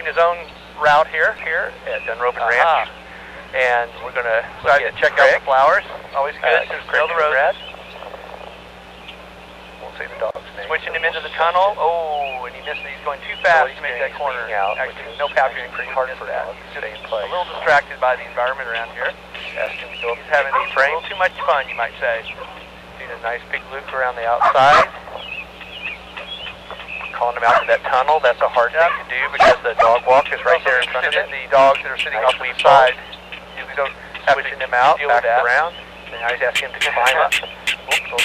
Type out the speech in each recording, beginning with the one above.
keeping his own route here at Dunrovin Ranch. And we're going to check out the flowers. Always good to smell the roses. We'll see the dog's name. Switching him into the tunnel. Oh, and he missed it. He's going too fast to make that corner. Actually, no pattern. Pretty hard for that. Stay in place. A little distracted by the environment around here. Asked him to go up. He's having a little too much fun, you might say. Doing a nice big loop around the outside. Calling him out to that tunnel. That's a hard thing to do because the dog walk is right there in front of it. The dogs that are sitting off the side, you don't have to them out, back around. And now he's asking him to climb up.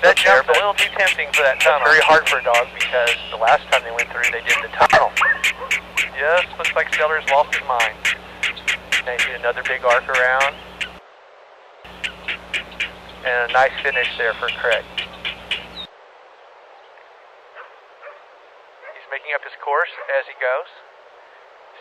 That jump's a little too tempting for that tunnel. It's very hard for a dog because the last time they went through, they did the tunnel. Just looks like Stellar's lost his mind. Now you see another big arc around. And a nice finish there for Craig. Making up his course as he goes.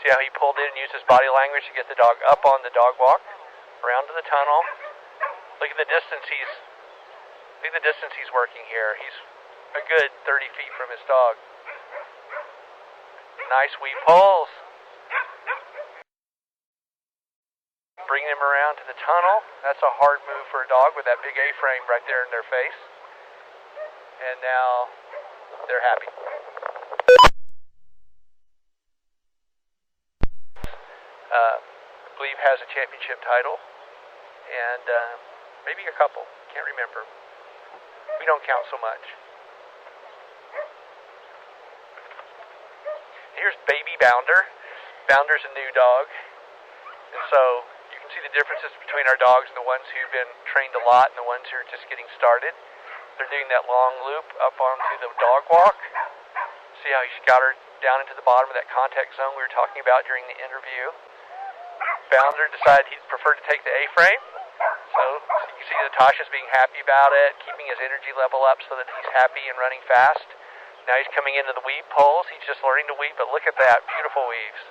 See how he pulled in and used his body language to get the dog up on the dog walk, around to the tunnel. Look at the distance he's working here. He's a good 30 feet from his dog. Nice weave pulls. Bringing him around to the tunnel. That's a hard move for a dog with that big A-frame right there in their face. And now they're happy. I believe has a championship title, and maybe a couple, can't remember. We don't count so much. Here's Baby Bounder. Bounder's a new dog, and so you can see the differences between our dogs, the ones who've been trained a lot and the ones who are just getting started. They're doing that long loop up onto the dog walk. See how he's got her down into the bottom of that contact zone we were talking about during the interview. Bounder decided he'd prefer to take the A-frame, so you can see Natasha's being happy about it, keeping his energy level up so that he's happy and running fast. Now he's coming into the weave poles. He's just learning to weave, but look at that, beautiful weaves.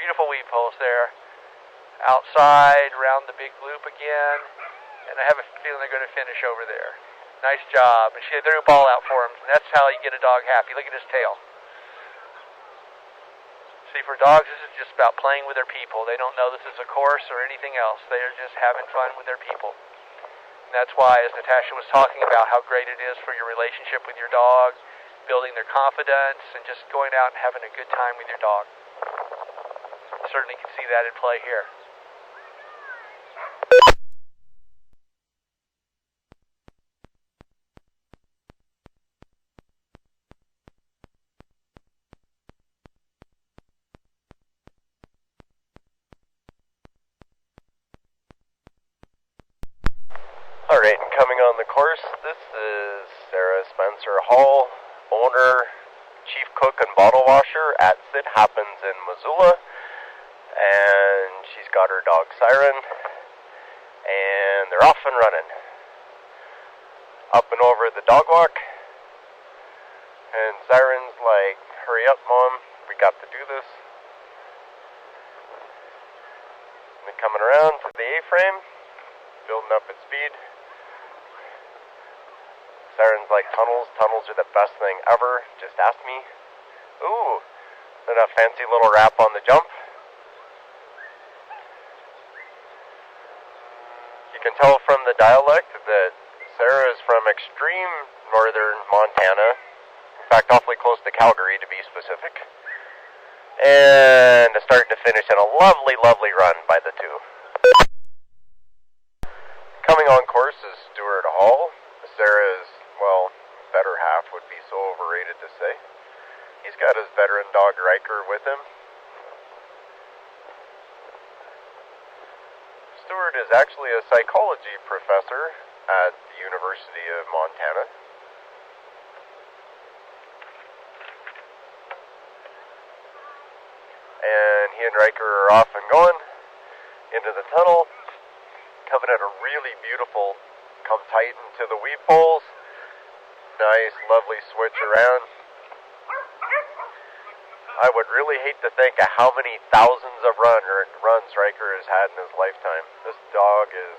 Beautiful weave poles there. Outside, around the big loop again, and I have a feeling they're going to finish over there. Nice job, and she threw a ball out for him, and that's how you get a dog happy. Look at his tail. See, for dogs, this is just about playing with their people. They don't know this is a course or anything else. They are just having fun with their people. And that's why, as Natasha was talking about, how great it is for your relationship with your dog, building their confidence, and just going out and having a good time with your dog. You certainly can see that in play here. Alright, and coming on the course, this is Sarah Spencer Hall, owner, chief cook, and bottle washer at Sit Happens in Missoula. And she's got her dog Siren, and they're off and running. Up and over the dog walk, and Siren's like, hurry up, Mom, we got to do this. And then coming around to the A-frame, building up its speed. Siren's like, tunnels are the best thing ever, just ask me. Ooh, then a fancy little wrap on the jump. You can tell from the dialect that Sarah is from extreme northern Montana, in fact awfully close to Calgary to be specific. And a start to finish in a lovely, lovely run by the two. Coming on course is Stuart Hall. Sarah's, well, better half would be so overrated to say. He's got his veteran dog Riker with him. Stuart is actually a psychology professor at the University of Montana. And he and Riker are off and going into the tunnel, coming at a really beautiful come tight into the weave poles. Nice, lovely switch around. I would really hate to think of how many thousands of runs Riker has had in his lifetime. This dog is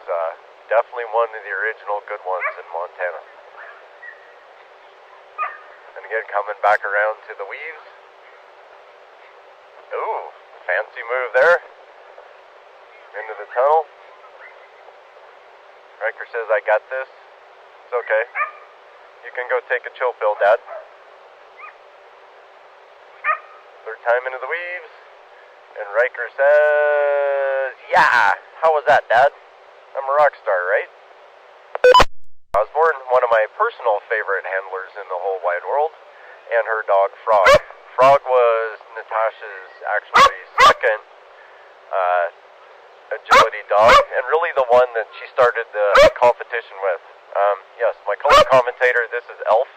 definitely one of the original good ones in Montana. And again, coming back around to the weaves. Ooh, Fancy move there. Into the tunnel. Riker says, I got this. It's okay. You can go take a chill pill, Dad. Third time into the weaves. And Riker says, yeah, how was that, Dad? I'm a rock star, right? Osborne, one of my personal favorite handlers in the whole wide world, and her dog, Frog. Frog was Natasha's actually second agility dog, and really the one that she started the competition with. Yes, my color commentator, this is Elf.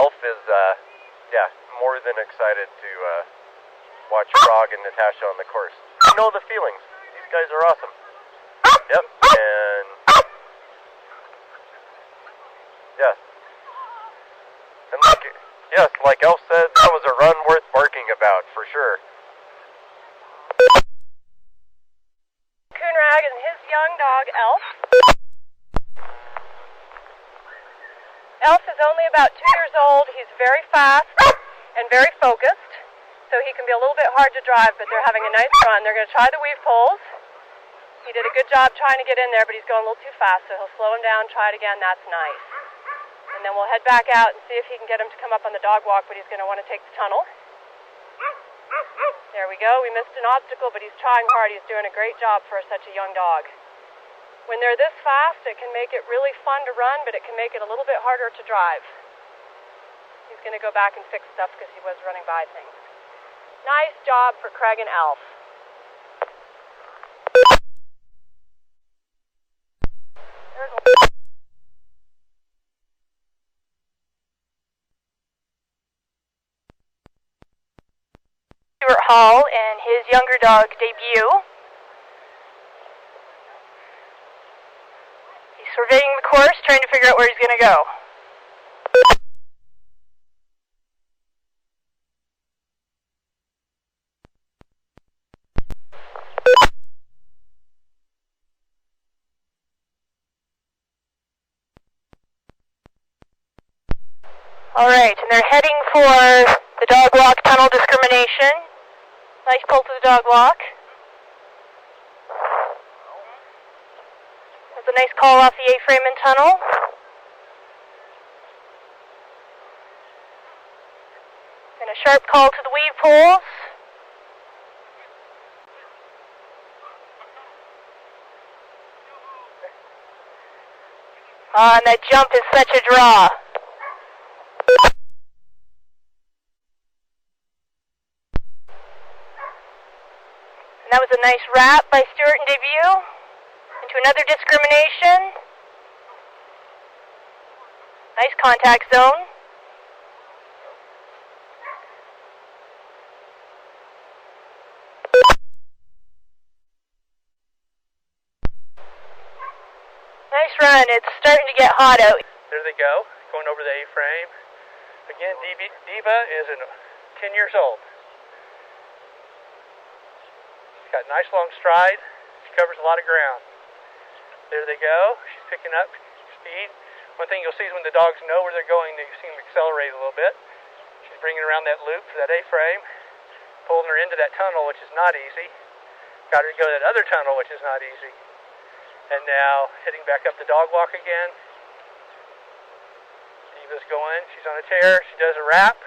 Elf is, more than excited to watch Frog and Natasha on the course. You know the feelings. These guys are awesome. Yep, and yes. And like Elf said, that was a run worth barking about, for sure. Coonrag and his young dog, Elf. Elf is only about 2 years old. He's very fast and very focused, so he can be a little bit hard to drive, but they're having a nice run. They're going to try the weave poles. He did a good job trying to get in there, but he's going a little too fast, so he'll slow him down, try it again. That's nice. And then we'll head back out and see if he can get him to come up on the dog walk, but he's going to want to take the tunnel. There we go. We missed an obstacle, but he's trying hard. He's doing a great job for such a young dog. When they're this fast, it can make it really fun to run, but it can make it a little bit harder to drive. He's going to go back and fix stuff because he was running by things. Nice job for Craig and Elf. Stuart Hall and his younger dog debut. He's surveying the course, trying to figure out where he's going to go. Alright, and they're heading for the dog walk tunnel discrimination. Nice pull to the dog walk. That's a nice call off the A-frame and tunnel. And a sharp call to the weave poles. And that jump is such a draw. That was a nice wrap by Stuart and debut into another discrimination. Nice contact zone. Nice run. It's starting to get hot out. There they go, going over the A-frame. Again, Diva is 10 years old. Got a nice long stride. She covers a lot of ground. There they go. She's picking up speed. One thing you'll see is when the dogs know where they're going, they seem to accelerate a little bit. She's bringing around that loop for that A-frame, pulling her into that tunnel, which is not easy. Got her to go to that other tunnel, which is not easy. And now heading back up the dog walk again. Diva's going. She's on a tear. She does a wrap.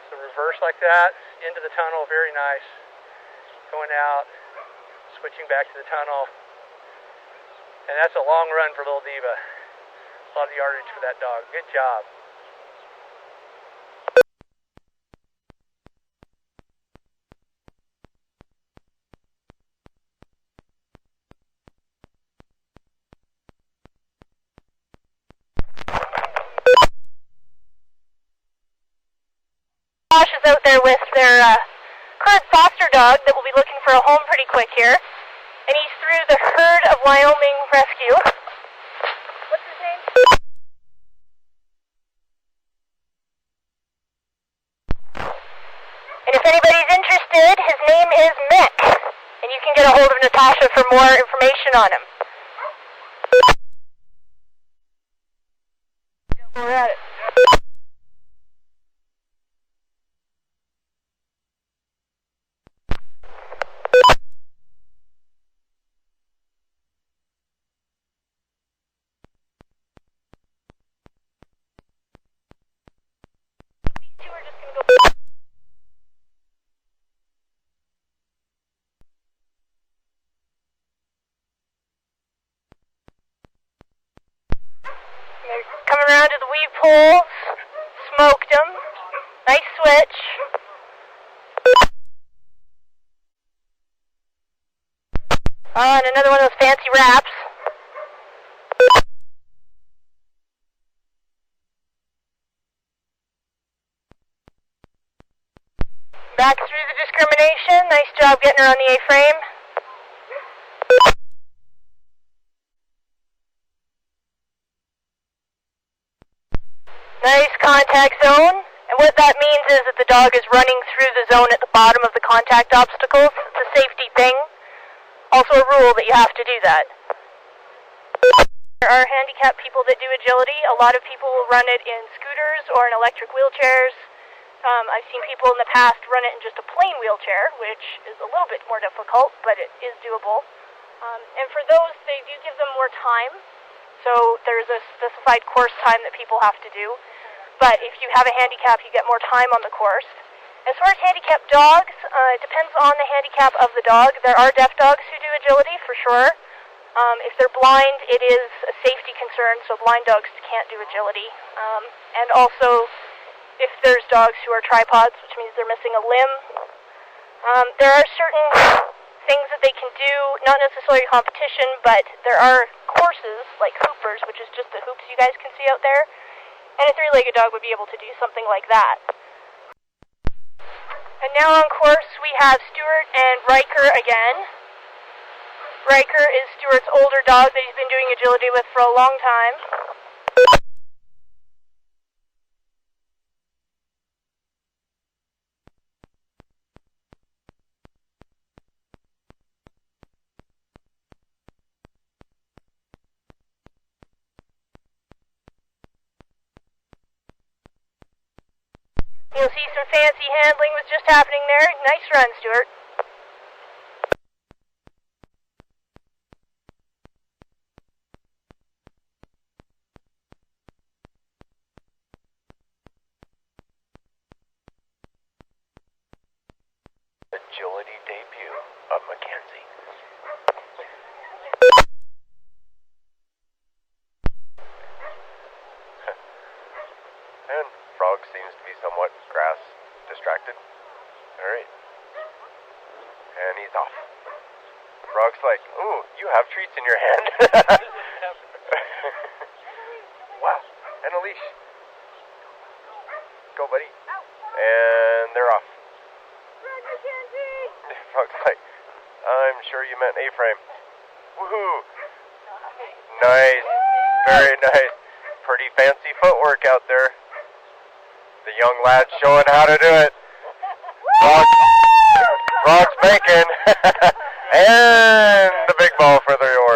So reverse like that. Into the tunnel. Very nice. Going out, switching back to the tunnel, and that's a long run for little Diva. A lot of yardage for that dog. Good job. Josh is out there with their current foster dog that will be looking for a home pretty quick here. And he's through the herd of Wyoming Rescue. What's his name? And if anybody's interested, his name is Mick. And you can get a hold of Natasha for more information on him. We're at it. weave pulls. Smoked them. Nice switch. And another one of those fancy wraps. Back through the discrimination. Nice job getting her on the A-frame. Nice contact zone. And what that means is that the dog is running through the zone at the bottom of the contact obstacles. It's a safety thing. Also a rule that you have to do that. There are handicapped people that do agility. A lot of people will run it in scooters or in electric wheelchairs. I've seen people in the past run it in just a plain wheelchair, which is a little bit more difficult, but it is doable. And for those, they do give them more time. So there's a specified course time that people have to do. But if you have a handicap, you get more time on the course. As far as handicapped dogs, it depends on the handicap of the dog. There are deaf dogs who do agility, for sure. If they're blind, it is a safety concern, so blind dogs can't do agility. And also, if there's dogs who are tripods, which means they're missing a limb, there are certain things that they can do, not necessarily competition, but there are courses, like hoopers, which is just the hoops you guys can see out there, and a three-legged dog would be able to do something like that. And now on course we have Stuart and Riker again. Riker is Stuart's older dog that he's been doing agility with for a long time. You'll see some fancy handling was just happening there. Nice run, Stuart. Agility debut of Mackenzie. And Frog seems to be somewhat grass distracted. Alright. And he's off. Frog's like, ooh, you have treats in your hand. Wow. And a leash. Go, buddy. And they're off. Frog's like, I'm sure you meant A-frame. Woohoo! Nice. Very nice. Pretty fancy footwork out there. The young lad showing how to do it. Frog's making. And the big ball for the reward.